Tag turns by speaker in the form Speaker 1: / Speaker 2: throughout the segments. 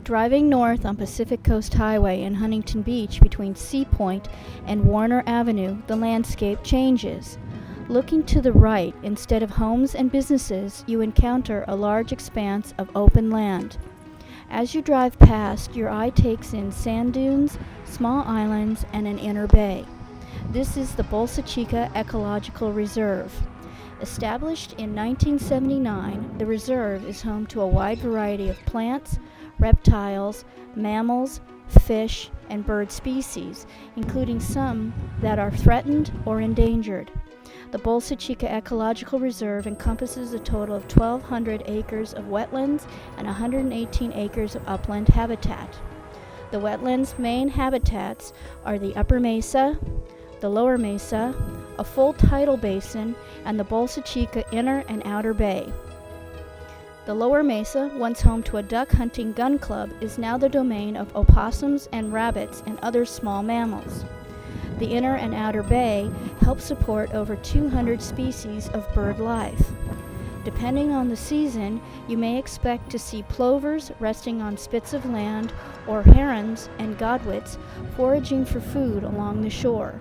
Speaker 1: Driving north on Pacific Coast Highway in Huntington Beach between Sea Point and Warner Avenue, the landscape changes. Looking to the right, instead of homes and businesses, you encounter a large expanse of open land. As you drive past, your eye takes in sand dunes, small islands, and an inner bay. This is the Bolsa Chica Ecological Reserve. Established in 1979, the reserve is home to a wide variety of plants, reptiles, mammals, fish, and bird species, including some that are threatened or endangered. The Bolsa Chica Ecological Reserve encompasses a total of 1,200 acres of wetlands and 118 acres of upland habitat. The wetlands' main habitats are the Upper Mesa, the Lower Mesa, a full tidal basin, and the Bolsa Chica Inner and Outer Bay. The Lower Mesa, once home to a duck hunting gun club, is now the domain of opossums and rabbits and other small mammals. The Inner and Outer Bay help support over 200 species of bird life. Depending on the season, you may expect to see plovers resting on spits of land or herons and godwits foraging for food along the shore.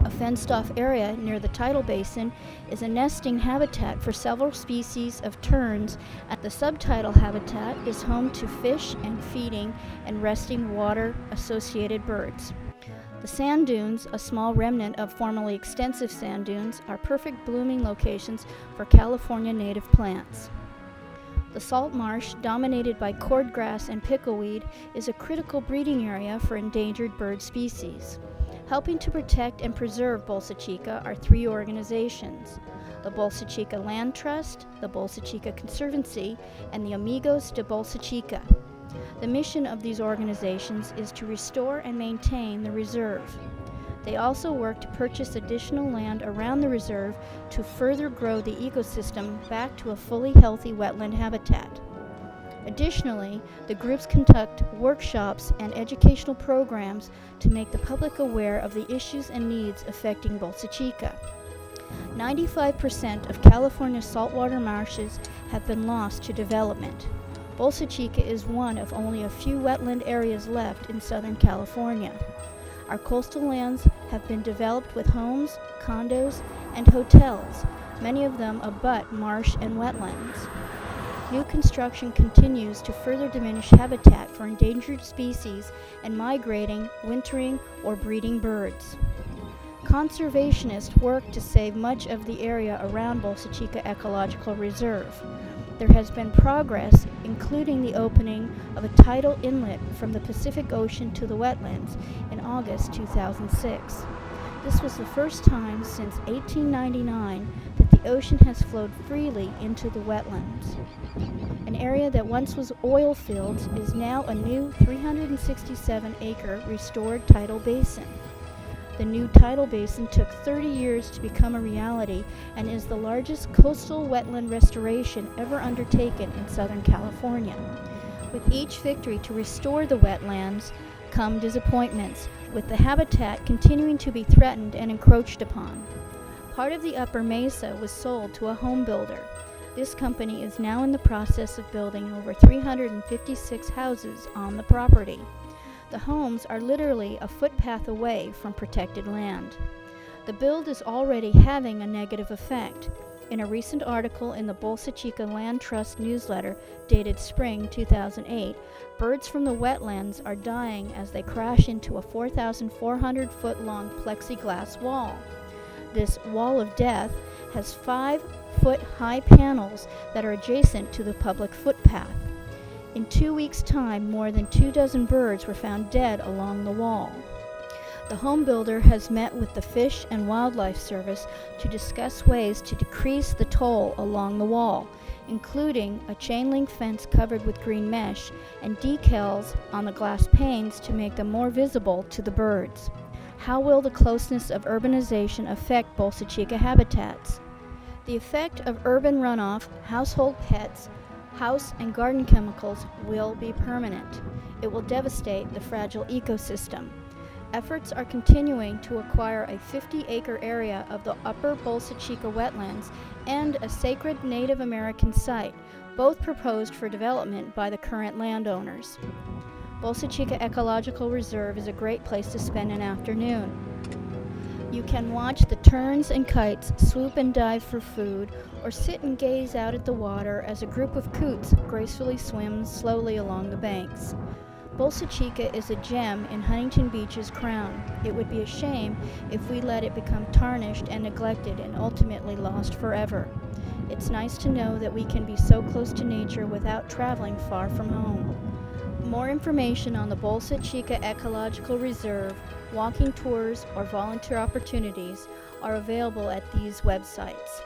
Speaker 1: A fenced-off area near the tidal basin is a nesting habitat for several species of terns, and the subtidal habitat is home to fish and feeding and resting water-associated birds. The sand dunes, a small remnant of formerly extensive sand dunes, are perfect blooming locations for California native plants. The salt marsh, dominated by cordgrass and pickleweed, is a critical breeding area for endangered bird species. Helping to protect and preserve Bolsa Chica are three organizations: the Bolsa Chica Land Trust, the Bolsa Chica Conservancy, and the Amigos de Bolsa Chica. The mission of these organizations is to restore and maintain the reserve. They also work to purchase additional land around the reserve to further grow the ecosystem back to a fully healthy wetland habitat. Additionally, the groups conduct workshops and educational programs to make the public aware of the issues and needs affecting Bolsa Chica. 95% of California's saltwater marshes have been lost to development. Bolsa Chica is one of only a few wetland areas left in Southern California. Our coastal lands have been developed with homes, condos, and hotels. Many of them abut marsh and wetlands. New construction continues to further diminish habitat for endangered species and migrating, wintering, or breeding birds. Conservationists work to save much of the area around Bolsa Chica Ecological Reserve. There has been progress, including the opening of a tidal inlet from the Pacific Ocean to the wetlands in August 2006. This was the first time since 1899 that the ocean has flowed freely into the wetlands. An area that once was oil fields is now a new 367-acre restored tidal basin. The new tidal basin took 30 years to become a reality and is the largest coastal wetland restoration ever undertaken in Southern California. With each victory to restore the wetlands come disappointments, with the habitat continuing to be threatened and encroached upon. Part of the Upper Mesa was sold to a home builder. This company is now in the process of building over 356 houses on the property. The homes are literally a footpath away from protected land. The build is already having a negative effect. In a recent article in the Bolsa Chica Land Trust newsletter dated spring 2008, birds from the wetlands are dying as they crash into a 4,400-foot-long plexiglass wall. This wall of death has 5-foot-high panels that are adjacent to the public footpath. In 2 weeks' time, more than 24 birds were found dead along the wall. The home builder has met with the Fish and Wildlife Service to discuss ways to decrease the toll along the wall, including a chain-link fence covered with green mesh and decals on the glass panes to make them more visible to the birds. How will the closeness of urbanization affect Bolsa Chica habitats? The effect of urban runoff, household pets, house and garden chemicals will be permanent. It will devastate the fragile ecosystem. Efforts are continuing to acquire a 50-acre area of the upper Bolsa Chica wetlands and a sacred Native American site, both proposed for development by the current landowners. Bolsa Chica Ecological Reserve is a great place to spend an afternoon. You can watch the terns and kites swoop and dive for food, or sit and gaze out at the water as a group of coots gracefully swims slowly along the banks. Bolsa Chica is a gem in Huntington Beach's crown. It would be a shame if we let it become tarnished and neglected and ultimately lost forever. It's nice to know that we can be so close to nature without traveling far from home. More information on the Bolsa Chica Ecological Reserve, walking tours, or volunteer opportunities are available at these websites.